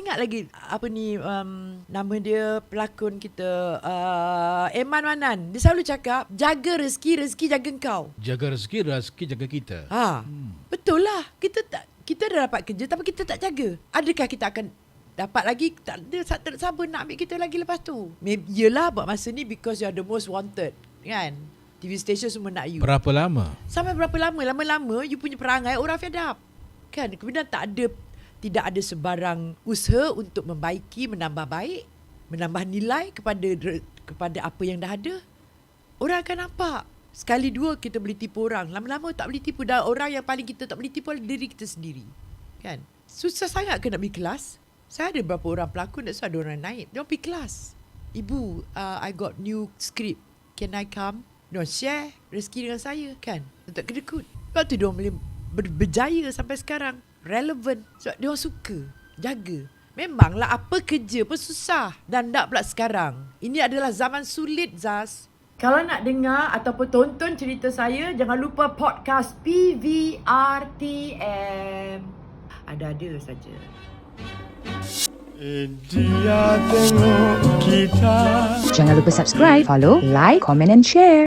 ingat lagi apa ni nama dia pelakon kita Eman Manan. Dia selalu cakap jaga rezeki, rezeki jaga kau. Jaga rezeki, rezeki jaga kita. Betul lah. Kita dah dapat kerja tapi kita tak jaga. Adakah kita akan dapat lagi? Tak ada sabar nak ambil kita lagi lepas tu. Yelah buat masa ni because you are the most wanted, kan? TV station semua nak you. Berapa lama? Sampai berapa lama? Lama-lama you punya perangai orang fed up. Kan? Kemudian tidak ada sebarang usaha untuk membaiki, menambah baik, menambah nilai kepada apa yang dah ada. Orang akan nampak. Sekali dua kita boleh tipu orang. Lama-lama tak boleh tipu. Dan orang yang paling kita tak boleh tipu adalah diri kita sendiri. Kan? Susah sangat ke nak pergi kelas? Saya ada berapa orang pelakon, that's why ada orang naik. Dia pergi kelas. Ibu, I got new script. Can I come? Dia share rezeki dengan saya, kan? Tak kedekut. Sebab tu dia boleh berjaya sampai sekarang. Relevant. Sebab dia orang suka. Jaga. Memanglah apa kerja pun susah. Dan tak pula sekarang. Ini adalah zaman sulit, Zaz. Kalau nak dengar ataupun tonton cerita saya, jangan lupa podcast PVRTM. Ada-ada saja. Dia tengok kita. Jangan lupa subscribe, follow, like, comment and share.